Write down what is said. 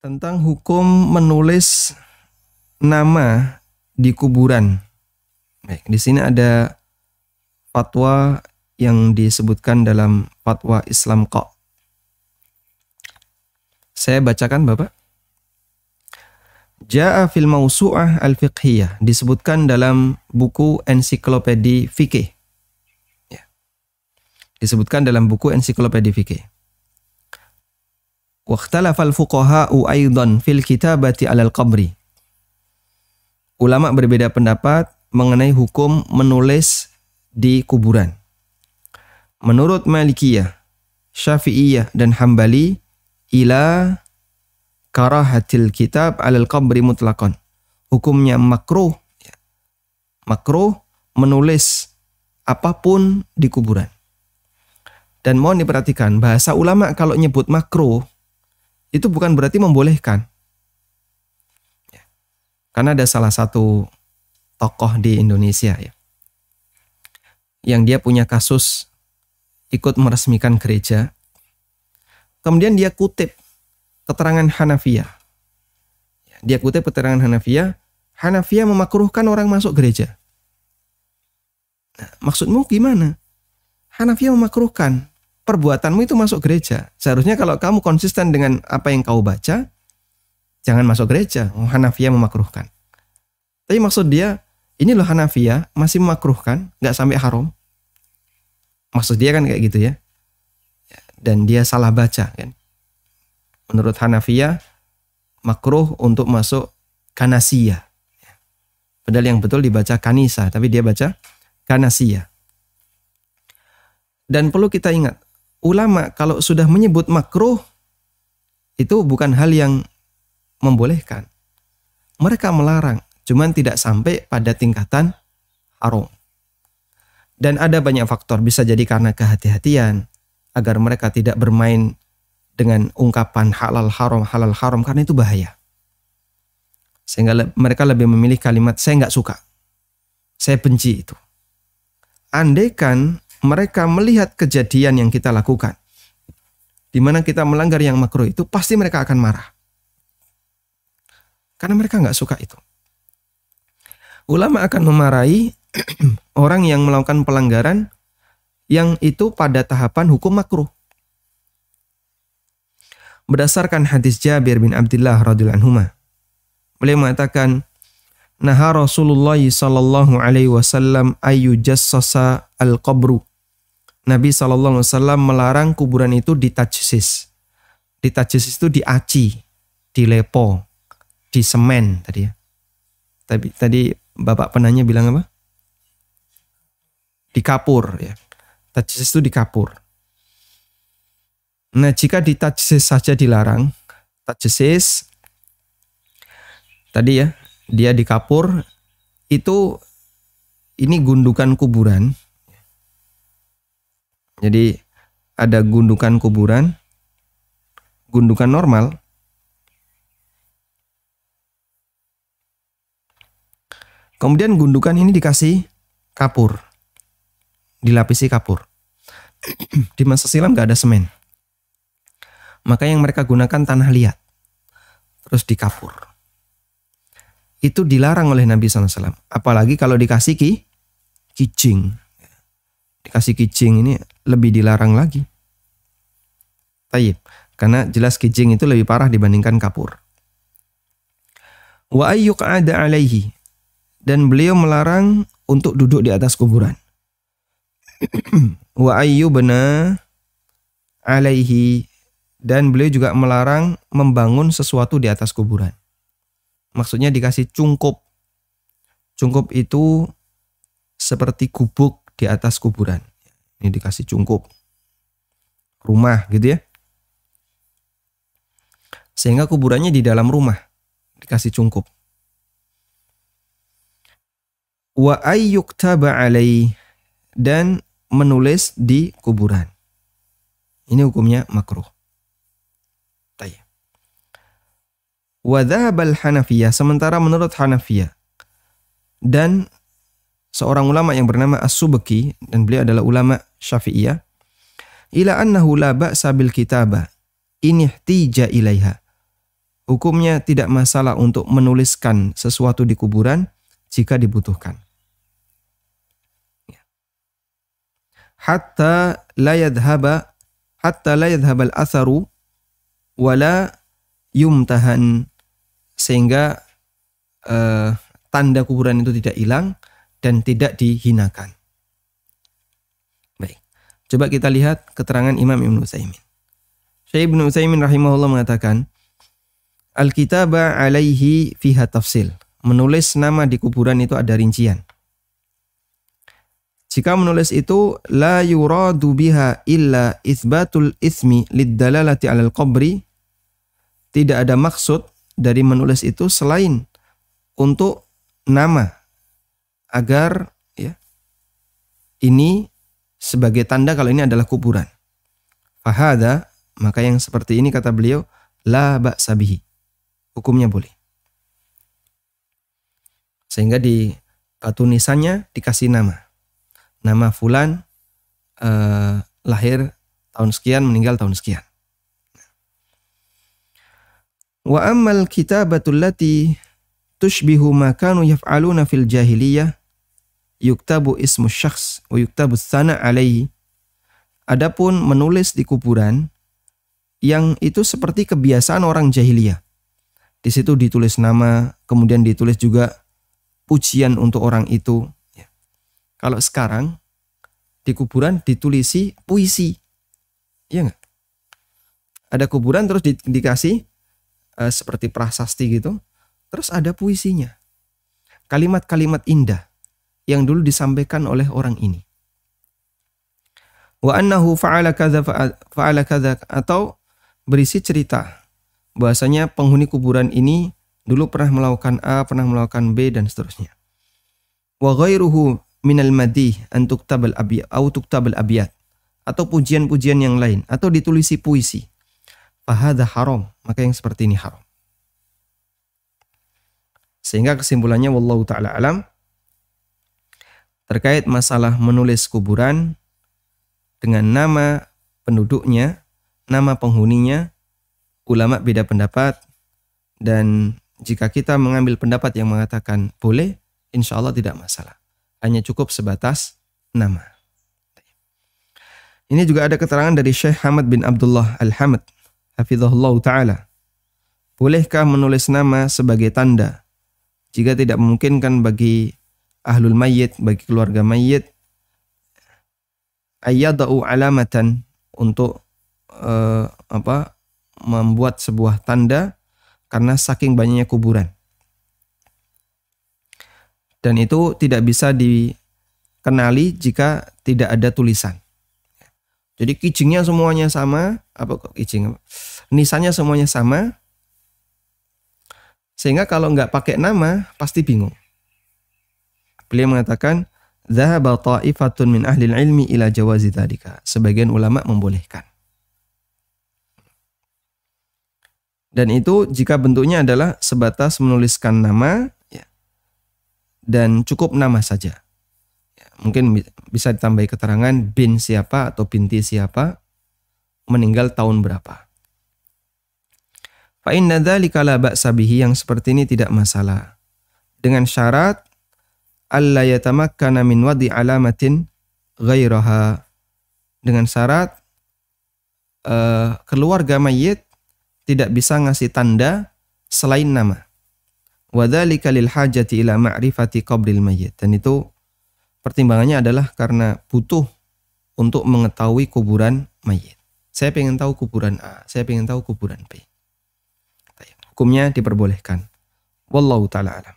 Tentang hukum menulis nama di kuburan. Baik, di sini ada fatwa yang disebutkan dalam fatwa Islam Qa. Saya bacakan Bapak. Ja'a fil mawsu'ah al-fiqhiyah, disebutkan dalam buku ensiklopedi fikih. Ya. Disebutkan dalam buku ensiklopedi fikih. Wakhtalafal fuqaha'u aidan fil kitabati 'alal qabri. Ulama berbeda pendapat mengenai hukum menulis di kuburan. Menurut Malikiyah, Syafi'iyah dan Hambali ila karahatil kitab 'alal qabri mutlaqan. Hukumnya makruh. Makruh menulis apapun di kuburan. Dan mohon diperhatikan, bahasa ulama kalau nyebut makruh itu bukan berarti membolehkan. Karena ada salah satu tokoh di Indonesia ya, yang dia punya kasus ikut meresmikan gereja. Kemudian dia kutip keterangan Hanafiyah. Dia kutip keterangan Hanafiyah. Hanafiyah memakruhkan orang masuk gereja. Nah, maksudmu gimana? Hanafiyah memakruhkan. Perbuatanmu itu masuk gereja. Seharusnya kalau kamu konsisten dengan apa yang kau baca, jangan masuk gereja. Hanafiyah memakruhkan. Tapi maksud dia, ini loh Hanafiyah masih memakruhkan, nggak sampai haram. Maksud dia kan kayak gitu ya. Dan dia salah baca kan. Menurut Hanafiyah, makruh untuk masuk kanasiyah. Padahal yang betul dibaca kanisa, tapi dia baca kanasiyah. Dan perlu kita ingat, ulama kalau sudah menyebut makruh, itu bukan hal yang membolehkan. Mereka melarang, cuman tidak sampai pada tingkatan haram. Dan ada banyak faktor, bisa jadi karena kehati-hatian, agar mereka tidak bermain dengan ungkapan halal haram, karena itu bahaya. Sehingga mereka lebih memilih kalimat, saya nggak suka, saya benci itu. Andaikan mereka melihat kejadian yang kita lakukan, di mana kita melanggar yang makruh itu, pasti mereka akan marah. Karena mereka nggak suka itu. Ulama akan memarahi orang yang melakukan pelanggaran yang itu pada tahapan hukum makruh. Berdasarkan hadis Jabir bin Abdullah radhiyallahu anhu, beliau mengatakan, naha Rasulullah sallallahu alaihi wasallam ayu jassasa al-qabru. Nabi SAW melarang kuburan itu ditajsis. Ditajsis itu diaci, dilepo, disemen tadi ya. Tadi Bapak penanya bilang apa? Dikapur ya. Tajsis itu dikapur. Nah, jika ditajsis saja dilarang, tajsis tadi ya, dia dikapur, itu ini gundukan kuburan. Jadi ada gundukan kuburan, gundukan normal. Kemudian gundukan ini dikasih kapur, dilapisi kapur. Di masa silam gak ada semen. Maka yang mereka gunakan tanah liat, terus dikapur. Itu dilarang oleh Nabi SAW. Apalagi kalau dikasih kijing. Dikasih kijing ini lebih dilarang lagi. Tayyib. Karena jelas kijing itu lebih parah dibandingkan kapur. Wa ayyuq'ada alaihi. Dan beliau melarang untuk duduk di atas kuburan. Wa ayyubna alaihi. Dan beliau juga melarang membangun sesuatu di atas kuburan. Maksudnya dikasih cungkup. Cungkup itu seperti gubuk di atas kuburan. Ini dikasih cungkup. Rumah gitu ya. Sehingga kuburannya di dalam rumah. Dikasih cungkup. Wa ayyuktaba alaih. Dan menulis di kuburan. Ini hukumnya makruh. Wa dhahabal Hanafiyah. Sementara menurut Hanafiyah. Dan seorang ulama yang bernama As-Subki, dan beliau adalah ulama Syafi'iyah, ila annahu la ba'sa bil kitabah in ihtija ilaiha. hukumnya tidak masalah untuk menuliskan sesuatu di kuburan jika dibutuhkan. Hatta la yadhhaba al-atharu wala yumtahan, sehingga tanda kuburan itu tidak hilang dan tidak dihinakan. Baik, coba kita lihat keterangan Imam Ibnu Utsaimin. Syekh Ibnu Utsaimin rahimahullah mengatakan, al-kitaba alaihi fiha tafsil. Menulis nama di kuburan itu ada rincian. Jika menulis itu la yuradu biha illa itsbatul ismi lid-dalalati 'alal qabri, tidak ada maksud dari menulis itu selain untuk nama, agar ya ini sebagai tanda kalau ini adalah kuburan. Fahada, maka yang seperti ini kata beliau la ba'sa bihi, hukumnya boleh. Sehingga di batu nisannya dikasih nama fulan, lahir tahun sekian, meninggal tahun sekian. Wa ammal kitabatul lati tushbihu ma kanu yaf'aluna fil jahiliyah yuktabu ismu syakhs wa yuktabu tsana alaihi. Adapun menulis di kuburan yang itu seperti kebiasaan orang jahiliyah. Di situ ditulis nama, kemudian ditulis juga pujian untuk orang itu. Kalau sekarang di kuburan ditulisi puisi, iya nggak? Ada kuburan terus dikasih seperti prasasti gitu, terus ada puisinya, kalimat-kalimat indah yang dulu disampaikan oleh orang ini. Wa annahu fa'ala kadza, atau berisi cerita bahwasanya penghuni kuburan ini dulu pernah melakukan A, pernah melakukan B, dan seterusnya. Wa ghairuhu minal madih an tuktabal abiyat, atau pujian-pujian yang lain, atau ditulisi puisi. Fahadha haram, maka yang seperti ini haram. Sehingga kesimpulannya wallahu ta'ala alam, terkait masalah menulis kuburan dengan nama penduduknya, nama penghuninya, ulama beda pendapat, dan jika kita mengambil pendapat yang mengatakan boleh, insya Allah tidak masalah. Hanya cukup sebatas nama. Ini juga ada keterangan dari Syekh Hamad bin Abdullah Al-Hamad, hafizahullah ta'ala. Bolehkah menulis nama sebagai tanda jika tidak memungkinkan bagi ahlul mayyit, bagi keluarga mayyit, ayyada'u alamatan, untuk membuat sebuah tanda karena saking banyaknya kuburan. Dan itu tidak bisa dikenali jika tidak ada tulisan. Jadi kijingnya semuanya sama, nisannya semuanya sama, sehingga kalau nggak pakai nama pasti bingung. Beliau mengatakan, dzahaba ta'ifatun min ahli ilmi ila jawazi dzalika. Sebagian ulama membolehkan. Dan itu jika bentuknya adalah sebatas menuliskan nama, dan cukup nama saja. Mungkin bisa ditambahi keterangan bin siapa atau binti siapa, meninggal tahun berapa. Fa inna dzalika la ba'sa bihi, yang seperti ini tidak masalah. Dengan syarat alla yatamakkana min wadi alamatin ghairaha. Dengan syarat keluarga mayit tidak bisa ngasih tanda selain nama. Wa dzalika lil hajati ila ma'rifati qabril mayyit. Dan itu pertimbangannya adalah karena butuh untuk mengetahui kuburan mayit. Saya pengen tahu kuburan A, saya pengen tahu kuburan B. Hukumnya diperbolehkan. Wallahu ta'ala alam.